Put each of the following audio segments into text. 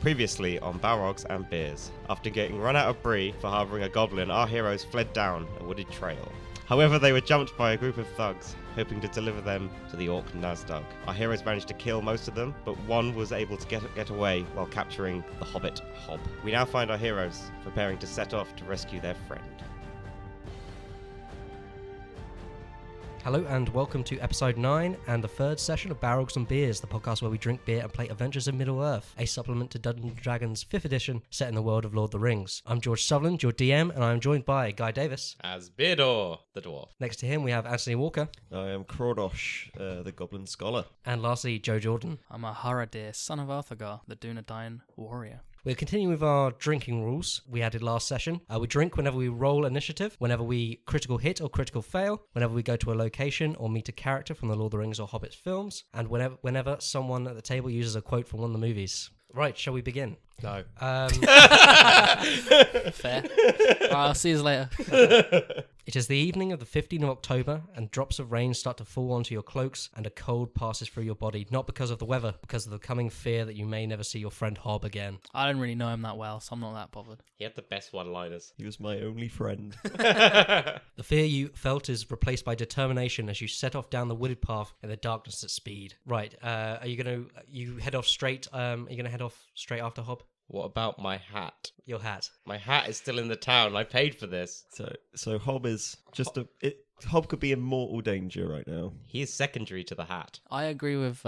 Previously on Balrogs and Beers. After getting run out of Bree for harbouring a goblin, our heroes fled down a wooded trail. However, they were jumped by a group of thugs, hoping to deliver them to the Orc Nazdug. Our heroes managed to kill most of them, but one was able to get away while capturing the Hobbit, Hobb. We now find our heroes preparing to set off to rescue their friend. Hello and welcome to episode 9 and the third session of Balrogs and Beers, the podcast where we drink beer and play Adventures in Middle-earth, a supplement to Dungeons & Dragons 5th edition set in the world of Lord of the Rings. I'm George Sutherland, your DM, and I'm joined by Guy Davis. As Beardor, the Dwarf. Next to him we have Antony Walker. I am Crordosh, the Goblin Scholar. And lastly, Joe Jordan. I'm Aharedir, son of Arthur, the Dunedain warrior. We're continuing with our drinking rules we added last session. We drink whenever we roll initiative, whenever we critical hit or critical fail, whenever we go to a location or meet a character from the Lord of the Rings or Hobbit films, and whenever someone at the table uses a quote from one of the movies. Right, shall we begin? No. Fair. Alright, I'll see you later. It is the evening of the 15th of October, and drops of rain start to fall onto your cloaks, and a cold passes through your body, not because of the weather, because of the coming fear that you may never see your friend Hobb again. I don't really know him that well, so I'm not that bothered. He had the best one-liners. He was my only friend. The fear you felt is replaced by determination as you set off down the wooded path in the darkness at speed. Right, are you head off straight? Are you gonna head off straight after Hobb? What about my hat? Your hat. My hat is still in the town. I paid for this. So Hobb is just Hobb could be in mortal danger right now. He is secondary to the hat. I agree with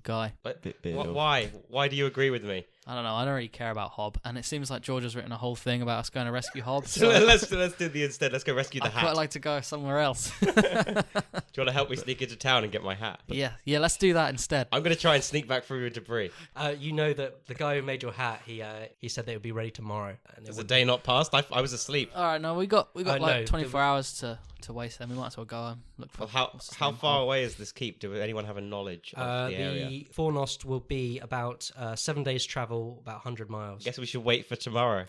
Guy. But Beardor. why? Why do you agree with me? I don't know, I don't really care about Hobb, and it seems like George has written a whole thing about us going to rescue Hobb. So let's do the instead. Let's go rescue the I'd hat. quite like to go somewhere else. Do you want to help me sneak into town and get my hat? Yeah, let's do that instead. I'm going to try and sneak back through debris. You know that the guy who made your hat, he said that it would be ready tomorrow. And Has the day not passed? I was asleep. Alright, no, we got like no, 24 hours to waste, then we might as well go and look for... Well, how far away is this keep? Do anyone have a knowledge of the area? The Fornost will be about 7 days travel, about 100 miles. Guess we should wait for tomorrow.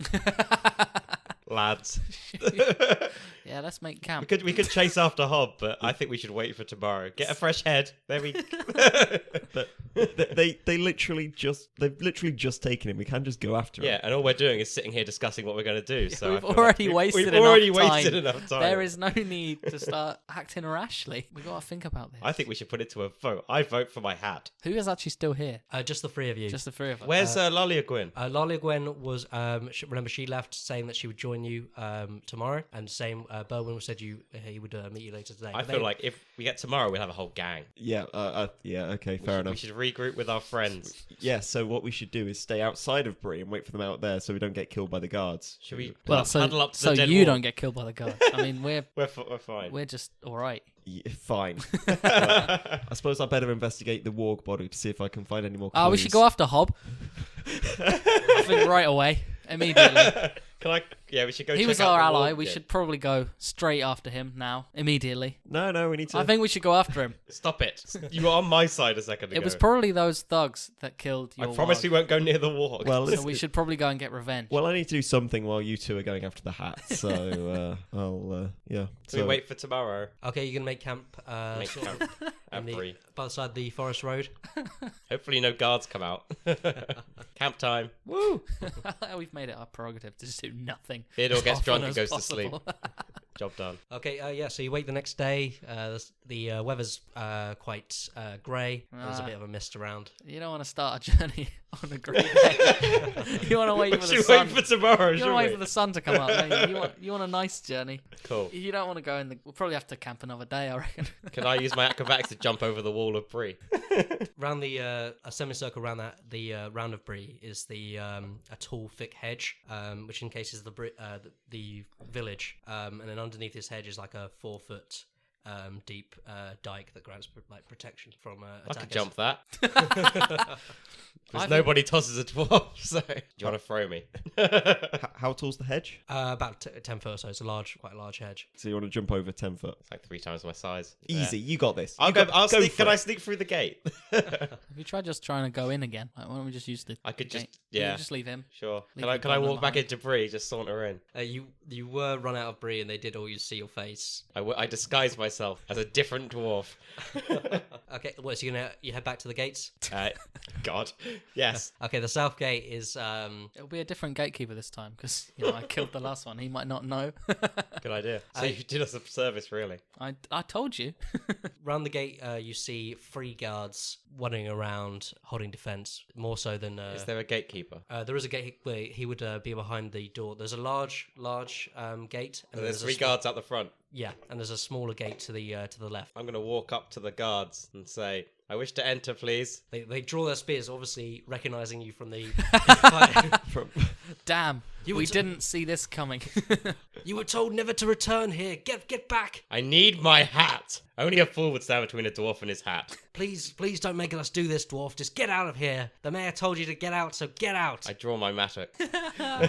Lads. Yeah, let's make camp. We could chase after Hobb, but I think we should wait for tomorrow. Get a fresh head. There we But they've literally just taken him. We can't just go after him. Yeah, and all we're doing is sitting here discussing what we're going to do. So We've already wasted enough time. There is no need to start acting rashly. We've got to think about this. I think we should put it to a vote. I vote for my hat. Who is actually still here? Just the three of you. Just the three of us. Where's Lalia Gwyn? Lalia Gwen was, remember, she left saying that she would join you tomorrow, and same, Berwin said he would meet you later today. I feel like if we get tomorrow, we'll have a whole gang. Yeah, okay, fair enough. We should regroup with our friends. Yeah, so what we should do is stay outside of Bree and wait for them out there so we don't get killed by the guards. Should we huddle up to so the dead you wall? don't get killed by the guards. I mean, we're fine. We're just all right. Yeah, fine. I suppose I better investigate the warg body to see if I can find any more clues. We should go after Hobb. I think right away, immediately. Yeah, we should go. He check was out our the ally. warg We bit. should probably go straight after him now, immediately. No, we need to... I think we should go after him. Stop it! You were on my side a second ago. It was probably those thugs that killed your I promise we won't go near the warg. Well, So we should probably go and get revenge. Well, I need to do something while you two are going after the hat, so yeah. So we wait for tomorrow. Okay, you're going to make camp, Make sort of camp at Bree. by the side of the forest road. Hopefully no guards come out. Camp time. Woo! We've made it our prerogative to just do nothing. Theodore as gets often drunk and as goes possible. to sleep. Job done. Okay, so you wait the next day. The weather's quite grey. There's a bit of a mist around. You don't want to start a journey on a great day. You want to wait for the sun. Wait for tomorrow, You want to wait for the sun to come up, don't you? You want a nice journey. Cool. You don't want to go in the... We'll probably have to camp another day, I reckon. Can I use my acrobatics to jump over the wall of Bree? Round a semicircle around the round of Bree is a tall, thick hedge, which encases the village, and then underneath this hedge is like a 4-foot deep dike that grants protection from attackers. I could jump that. Because nobody tosses a dwarf, so... Do you want to throw me? How tall's the hedge? About 10 foot or so. It's quite a large hedge. So you want to jump over 10 foot? It's like 3 times my size. Easy, you got this. I'll sneak. Can I sneak through the gate? Have you tried just trying to go in again? Like, why don't we just use the... I could just... gate? Yeah. Just leave him. Sure. Leave Can I the goblin walk back behind. into Bree, just saunter in? You were run out of Bree, and they did all you see your face. I disguised myself myself as a different dwarf. Okay, what, so you head back to the gates? God. Yes. Okay, the south gate is... It'll be a different gatekeeper this time because I killed the last one. He might not know. Good idea. So you did us a service, really. I told you. Round the gate, you see 3 guards running around holding defense, more so than... Is there a gatekeeper? There is a gate where he would be behind the door. There's a large gate. And There's 3 guards out the front. Yeah, and there's a smaller gate to the left. I'm going to walk up to the guards and say, I wish to enter, please. They draw their spears, obviously recognizing you from the... Damn, we didn't see this coming. You were told never to return here. Get back. I need my hat. Only a fool would stand between a dwarf and his hat. Please don't make us do this, dwarf. Just get out of here. The mayor told you to get out, so get out. I draw my mattock. Are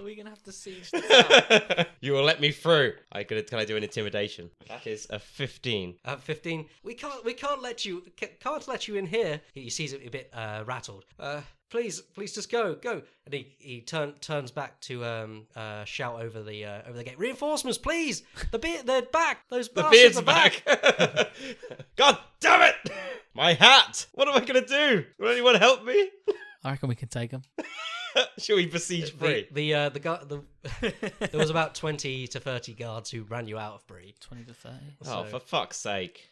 we going to have to siege this out? You will let me through. Can I do an intimidation? That is a 15. 15. We can't let you in here. He sees it a bit rattled. Please just go. And he turns back to shout over the gate. Reinforcements, please. They're back. Those The bastards beard's are back. God damn it! My hat! What am I going to do? Will anyone help me? I reckon we can take him. Shall we besiege Bree? There was about 20 to 30 guards who ran you out of Bree. 20 to 30. Oh, for fuck's sake.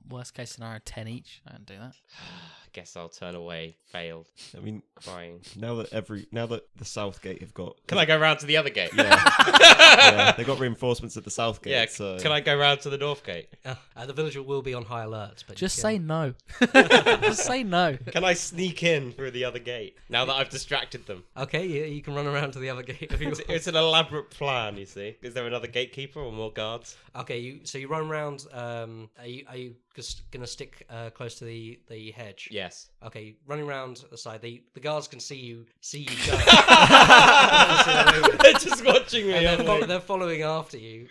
Worst case scenario, 10 each? I don't do that. I guess I'll turn away. Failed. I mean, Crying. now that the south gate have got... Can I go round to the other gate? Yeah, they've got reinforcements at the south gate. Yeah, so... can I go round to the north gate? The villager will be on high alert. But Just say no. Just say no. Can I sneak in through the other gate now that I've distracted them? Okay, you can run around to the other gate if you want. It's an elaborate plan, you see. Is there another gatekeeper or more guards? Okay, you run around. Are you just gonna stick close to the hedge? Yes. Okay, running around the side. The guards can see you go. They're just watching me. And they're following after you.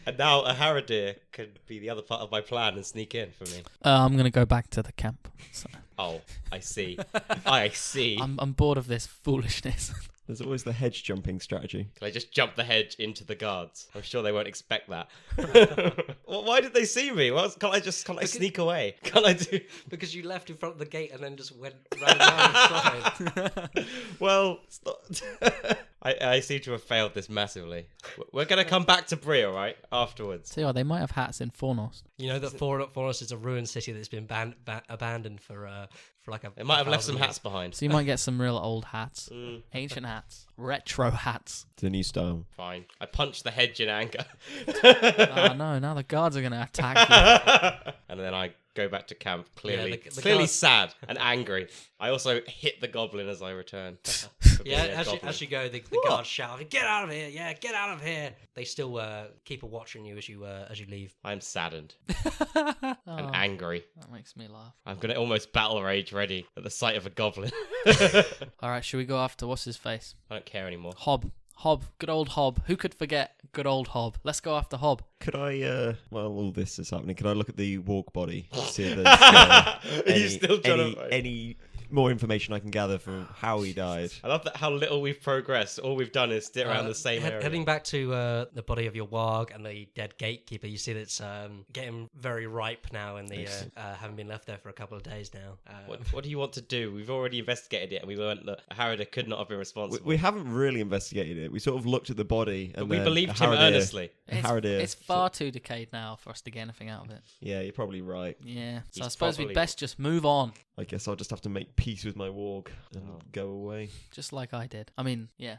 And now Aharedir could be the other part of my plan and sneak in for me. I'm going to go back to the camp. So. Oh, I see. I see. I'm bored of this foolishness. There's always the hedge jumping strategy. Can I just jump the hedge into the guards? I'm sure they won't expect that. Well, why did they see me? Can't I sneak away? Can't I do? Because you left in front of the gate and then just went round inside. Well, it's not... I seem to have failed this massively. We're going to come back to Bree, all right? Afterwards. So they might have hats in Fornost. You know that Fornost is a ruined city that's been abandoned for like a... They might have left some years. hats behind. So you might get some real old hats. Ancient hats. Retro hats. The new style. Fine. I punched the hedge in anger. Oh no, now the guards are going to attack you. And then I go back to camp, clearly the clearly guards... sad and angry. I also hit the goblin as I return. Yeah, as you go, the guards shout, "Get out of here! Yeah, get out of here!" They still keep a watch on you as you leave. I'm saddened Oh, and angry. that makes me laugh. I'm gonna almost battle rage ready at the sight of a goblin. All right, should we go after what's his face? I don't care anymore. Hobb. Good old Hobb. Who could forget good old Hobb? Let's go after Hobb. Could I, while all this is happening, could I look at the walk body? See if there's any more information I can gather from how he died. I love how little we've progressed. All we've done is sit around the same area. Heading back to the body of your warg and the dead gatekeeper, you see that it's getting very ripe now, and the having been left there for a couple of days now. What do you want to do? We've already investigated it, and we learned that Aharedir could not have been responsible. We haven't really investigated it. We sort of looked at the body, and but we believed him earnestly. It's far too decayed now for us to get anything out of it. Yeah, you're probably right. Yeah, so He's I suppose probably- we'd best just move on. I guess I'll just have to make peace with my warg and go away. Just like I did. I mean, yeah.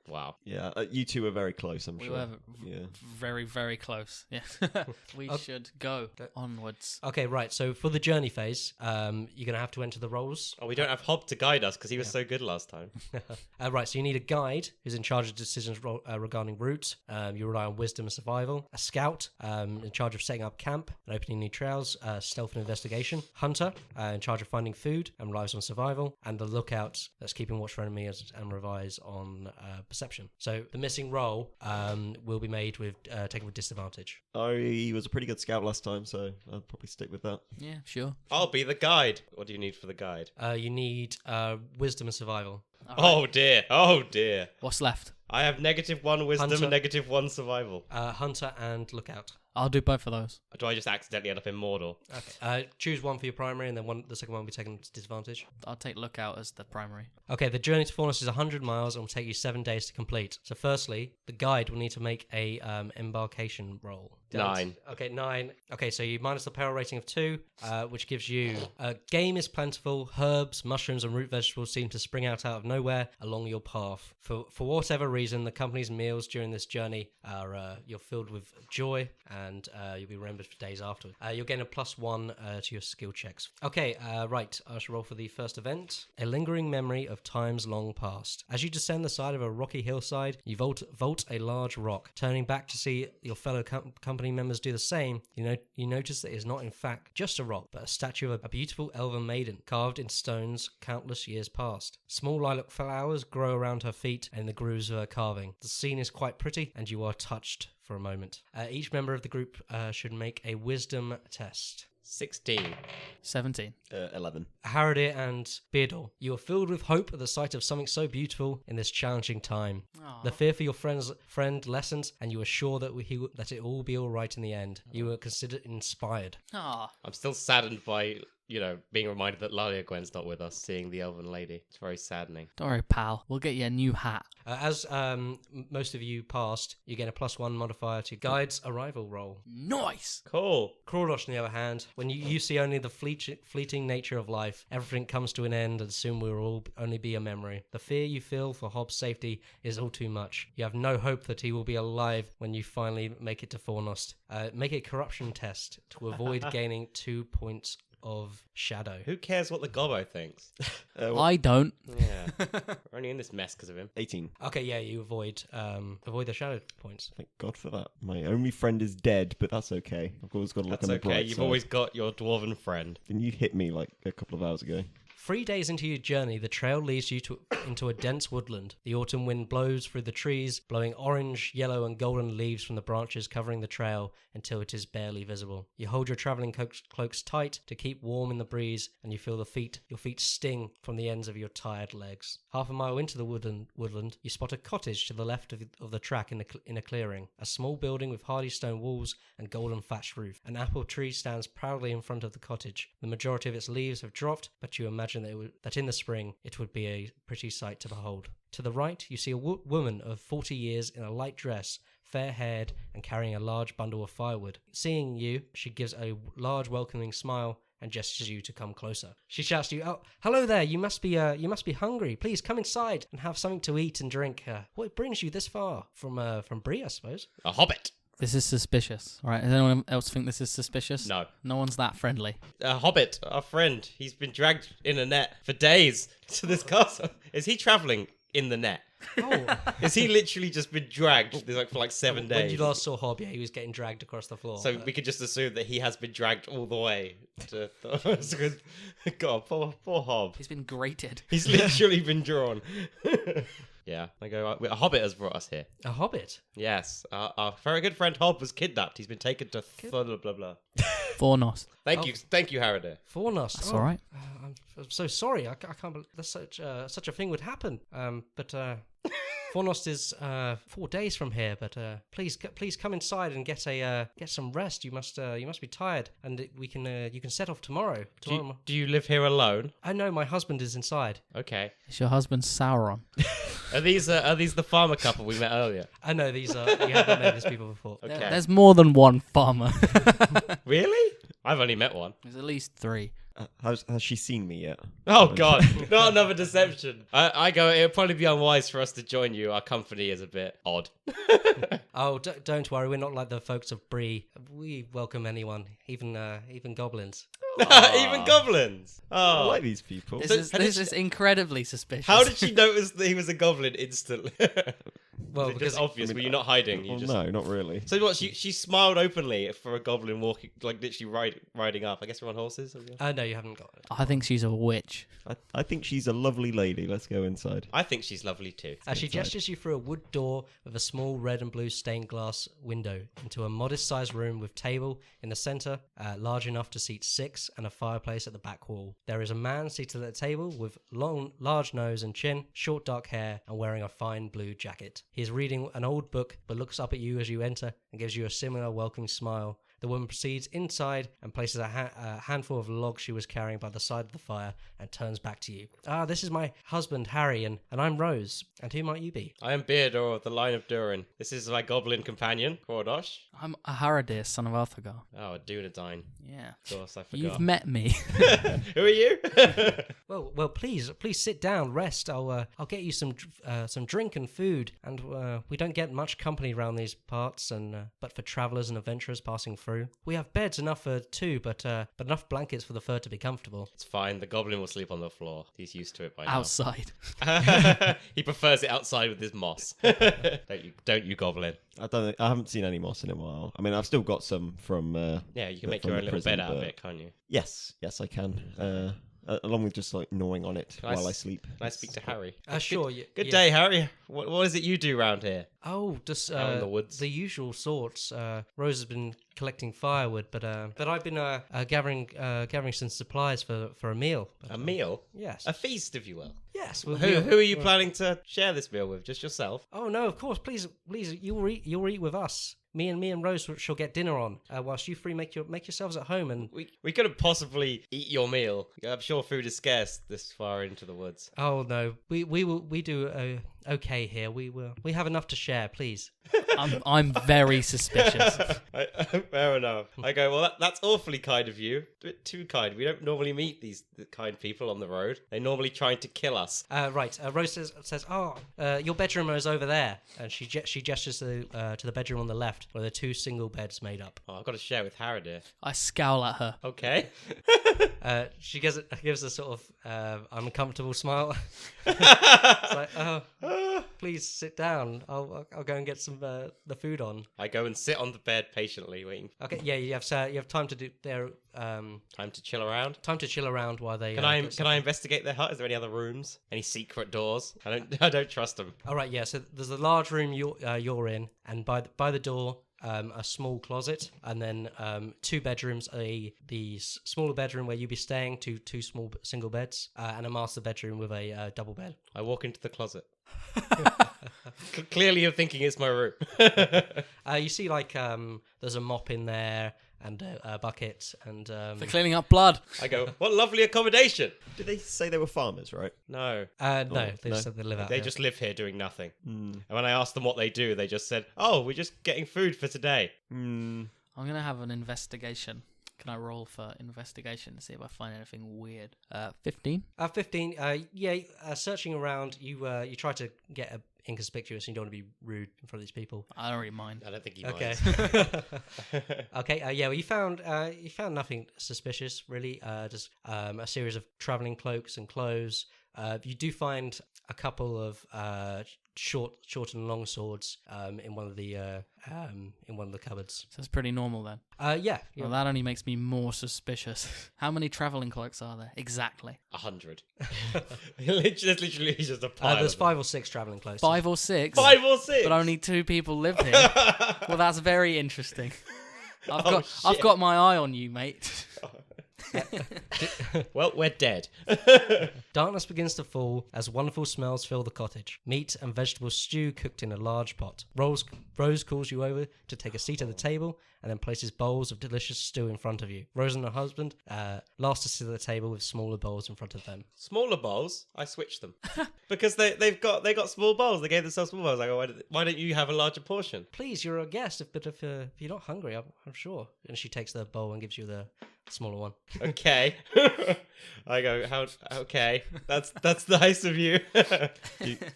Wow. Yeah, you two are very close, I'm We sure. were Yeah. very, very close. Yeah. We should go onwards. Okay, right. So for the journey phase, you're going to have to enter the roles. Oh, we don't have Hobb to guide us because he was so good last time. Right, so you need a guide who's in charge of decisions regarding route. You rely on wisdom and survival. A scout in charge of setting up camp and opening new trails. Stealth and investigation. Hunter in charge of finding food and relies on survival. And the lookout that's keeping watch for enemies and relies on perception. So the missing role will be made with taken with disadvantage. I was a pretty good scout last time, so I'll probably stick with that. Yeah, sure. I'll be the guide. What do you need for the guide? You need wisdom and survival. Oh dear. Oh dear. What's left? I have -1 wisdom Hunter. and -1 survival. Hunter and lookout. I'll do both of those. Or do I just accidentally end up in Mordor? Okay. Choose one for your primary, and then the second one will be taken to disadvantage. I'll take lookout as the primary. Okay, the journey to Fornost is 100 miles and will take you 7 days to complete. So firstly, the guide will need to make a embarkation roll. 9. Okay, 9. Okay, so you minus the peril rating of 2, which gives you... game is plentiful. Herbs, mushrooms, and root vegetables seem to spring out of nowhere along your path. For whatever reason, the company's meals during this journey are you're filled with joy, and you'll be remembered for days afterwards. You'll gain a +1 to your skill checks. Okay, right. I shall roll for the first event. A lingering memory of times long past. As you descend the side of a rocky hillside, you vault a large rock. Turning back to see your fellow company members do the same, you notice that it is not in fact just a rock, but a statue of a beautiful elven maiden carved in stones countless years past. Small lilac flowers grow around her feet and in the grooves of her carving. The scene is quite pretty, and you are touched for a moment. Each member of the group should make a wisdom test. 16. 17. 11. Aharedir and Beardor, you are filled with hope at the sight of something so beautiful in this challenging time. Aww. The fear for your friend lessens, and you are sure that it will be all right in the end. You are considered inspired. Aw. I'm still saddened by, being reminded that Lalia Gwen's not with us, seeing the elven lady. It's very saddening. Don't worry, pal. We'll get you a new hat. As most of you passed, you gain a +1 modifier to Guide's arrival roll. Nice! Cool. Crordosh, on the other hand, when you see only the fleeting nature of life, everything comes to an end and soon we will all only be a memory. The fear you feel for Hobb's safety is all too much. You have no hope that he will be alive when you finally make it to Fornost. Make a corruption test to avoid gaining 2 points of shadow. Who cares what the gobbo thinks? I don't. Yeah. We're only in this mess because of him. 18. Okay, yeah, you avoid the shadow points. Thank God for that. My only friend is dead, but that's okay. I've always got to look That's on the okay. bright You've side. always got your dwarven friend. And you hit me like a couple of hours ago. 3 days into your journey, the trail leads you into a dense woodland. The autumn wind blows through the trees, blowing orange, yellow, and golden leaves from the branches covering the trail until it is barely visible. You hold your traveling cloaks tight to keep warm in the breeze, and you feel your feet sting from the ends of your tired legs. Half a mile into the woodland, you spot a cottage to the left of the track in a clearing. A small building with hardy stone walls and golden thatched roof. An apple tree stands proudly in front of the cottage. The majority of its leaves have dropped, but you imagine that in the spring it would be a pretty sight to behold. To the right, you see a woman of 40 years in a light dress, fair-haired and carrying a large bundle of firewood. Seeing you, she gives a large welcoming smile and gestures you to come closer. She shouts to you, "Oh, hello there! You must be hungry. Please come inside and have something to eat and drink. What brings you this far from Bree, I suppose?" A hobbit. This is suspicious, right? Does anyone else think this is suspicious? No. No one's that friendly. A hobbit, our friend. He's been dragged in a net for days to this castle. Is he travelling in the net? Oh, Is he literally just been dragged for 7 days? when you last saw Hobb, yeah, he was getting dragged across the floor. So we could just assume that he has been dragged all the way to... God, poor Hobb. He's been grated. He's literally been drawn. Yeah, a hobbit has brought us here. A hobbit? Yes, our very good friend Hobb was kidnapped. He's been taken to blah blah blah. Fornost. Thank you, Aharedir. Fornost. That's all right. I'm so sorry. I can't believe that such a thing would happen. But Fornost is 4 days from here. But please come inside and get some rest. You must be tired, and you can set off tomorrow. Do you live here alone? I know my husband is inside. Okay. Is your husband Sauron? Are these the farmer couple we met earlier? I know these are. You haven't known these people before. Okay. There's more than one farmer. Really? I've only met one. There's at least 3. Has she seen me yet? Oh God, not another deception. I go, it would probably be unwise for us to join you. Our company is a bit odd. Oh, don't worry. We're not like the folks of Bree. We welcome anyone, even goblins. Even goblins. I Oh, like these people. This is incredibly suspicious. how did she notice that he was a goblin instantly? Well, Was it just because obvious. Were you not hiding? Well, no, not really. So what? She smiled openly for a goblin walking, like literally riding up. I guess we're on horses. no, you haven't got it. I think she's a witch. I think she's a lovely lady. Let's go inside. I think she's lovely too. She gestures you through a wood door with a small red and blue stained glass window into a modest-sized room with table in the centre, large enough to seat 6, and a fireplace at the back wall. There is a man seated at the table with large nose and chin, short dark hair, and wearing a fine blue jacket. He He is reading an old book, but looks up at you as you enter and gives you a similar welcoming smile. The woman proceeds inside and places a handful of logs she was carrying by the side of the fire and turns back to you. This is my husband, Harry, and I'm Rose. And who might you be? I am Beardor of the line of Durin. This is my goblin companion, Crordosh. I'm Aharedir, son of Arthur. Oh, Dunedain. Yeah. Of course, I forgot. You've met me. Who are you? Well, please sit down, rest. I'll get you some drink and food. And we don't get much company around these parts, but for travellers and adventurers passing through, we have beds enough for two, but enough blankets for the fur to be comfortable. It's fine. The goblin will sleep on the floor. He's used to it by now. Outside. He prefers it outside with his moss. Don't you, goblin? I haven't seen any moss in a while. I mean, I've still got some from. Yeah, you can make your own little bed out of it, can't you? Yes, I can. Along with just like gnawing on it while I sleep. Can I speak to Harry? Sure. Good day, Harry. What is it you do round here? Oh, just out in the woods. The usual sorts. Rose has been collecting firewood, but I've been gathering some supplies for a meal. A meal? Yes. A feast, if you will. Yes. Who are you planning to share this meal with? Just yourself? Oh no, of course. Please, you'll eat with us. Me and Rose shall get dinner on, whilst you three make yourselves at home. And we couldn't possibly eat your meal. I'm sure food is scarce this far into the woods. Oh no, we do okay here. We have enough to share. Please. I'm very suspicious. Fair enough. I go, well, that's awfully kind of you. A bit too kind. We don't normally meet these kind people on the road. They normally try to kill us. Right. Rose says, your bedroom is over there, and she gestures to the bedroom on the left, where there are two single beds made up. Oh, I've got to share with Aharedir. I scowl at her. Okay. She gives a sort of uncomfortable smile. It's like, please sit down. I'll go and get some the food on. I go and sit on the bed patiently waiting. Okay, yeah, you have time to do their time to chill around. Time to chill around while they. Can I investigate their hut? Is there any other rooms? Any secret doors? I don't trust them. All right, yeah. So there's a large room you're in, and by the door. A small closet, and then two bedrooms, the smaller bedroom where you'd be staying, two small single beds, and a master bedroom with a double bed. I walk into the closet. Clearly you're thinking it's my room. You see there's a mop in there and a bucket and for cleaning up blood. I go, what lovely accommodation. Did they say they were farmers, right? No. No, they just said they live out They here. just live here doing nothing. And when I asked them what they do, they just said, oh, we're just getting food for today. I'm going to have an investigation. Can I roll for investigation to see if I find anything weird? 15? 15. Searching around, you try to get inconspicuous, and you don't want to be rude in front of these people. I don't really mind. I don't think he Okay. minds. Okay. Well, you found nothing suspicious really. Just a series of traveling cloaks and clothes. You do find a couple of short and long swords in one of the cupboards. So it's pretty normal then. Yeah. Well, that only makes me more suspicious. How many travelling cloaks are there exactly? 100. literally just a pile. There's 5 or 6 traveling cloaks. 5 or 6? 5 or 6. But only 2 people live here. Well, that's very interesting. I've got my eye on you, mate. Well, we're dead. Darkness begins to fall as wonderful smells fill the cottage. Meat and vegetable stew cooked in a large pot. Rose calls you over to take a seat at the table and then places bowls of delicious stew in front of you. Rose and her husband last to sit at the table with smaller bowls in front of them. Smaller bowls? I switched them. Because they got small bowls. They gave themselves small bowls. I go, why don't you have a larger portion? Please, you're a guest, but if you're not hungry, I'm sure. And she takes the bowl and gives you the smaller one. Okay. I go, okay. That's nice of you.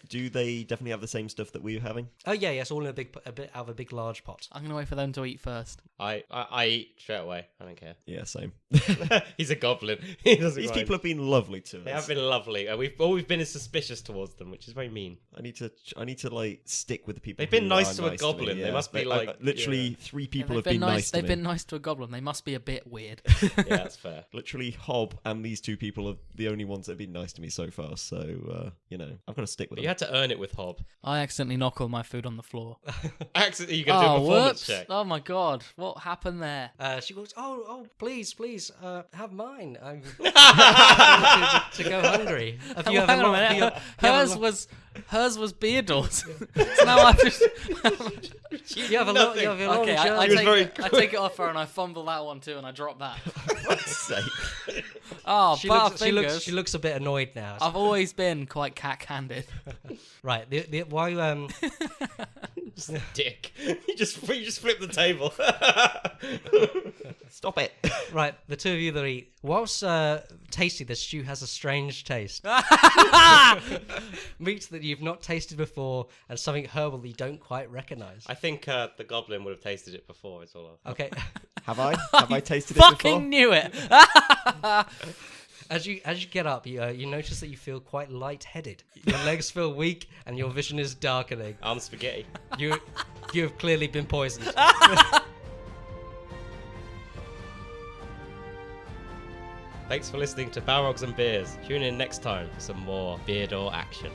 do they definitely have the same stuff that we were having? Oh yeah, yes, all in a bit out of a big large pot. I'm gonna wait for them to eat first. I eat straight away. I don't care. Yeah, same. He's a goblin. He doesn't These mind. people have been lovely to us. They have been lovely. We've been suspicious towards them, which is very mean. I need to like stick with the people. They've been who nice are to a nice goblin. me, They yeah. must be like literally 3 people have been nice to me. They've been nice to a goblin. They must be a bit weird. Yeah, that's fair. Literally, Hobb and these 2 people are the only ones that have been nice to me so far. So I've got to stick with But them. you had to earn it with Hobb. I accidentally knock all my food on the floor. Accidentally, you can do a performance whoops! check. Oh my god, what happened there? She goes, oh, please, have mine. I'm to go hungry. Have you Hang on a minute. have a Hers lot- was hers was Beardor's. So now I've just. You have a long Okay, I take it off her and I fumble that one too, and I drop that. For fuck's sake. Oh, she looks a bit annoyed now. I've always been quite cack-handed. Right, why Just a dick. You just flip the table. Stop it. Right, the two of you that eat. Whilst tasty, the stew has a strange taste. Meat that you've not tasted before, and something herbal that you don't quite recognise. I think the goblin would have tasted it before. It's all. Okay. Have I? Have I tasted it before? Fucking knew it. As you get up, you notice that you feel quite lightheaded. Your legs feel weak, and your vision is darkening. I'm spaghetti. You have clearly been poisoned. Thanks for listening to Balrogs and Beers. Tune in next time for some more Beardor action.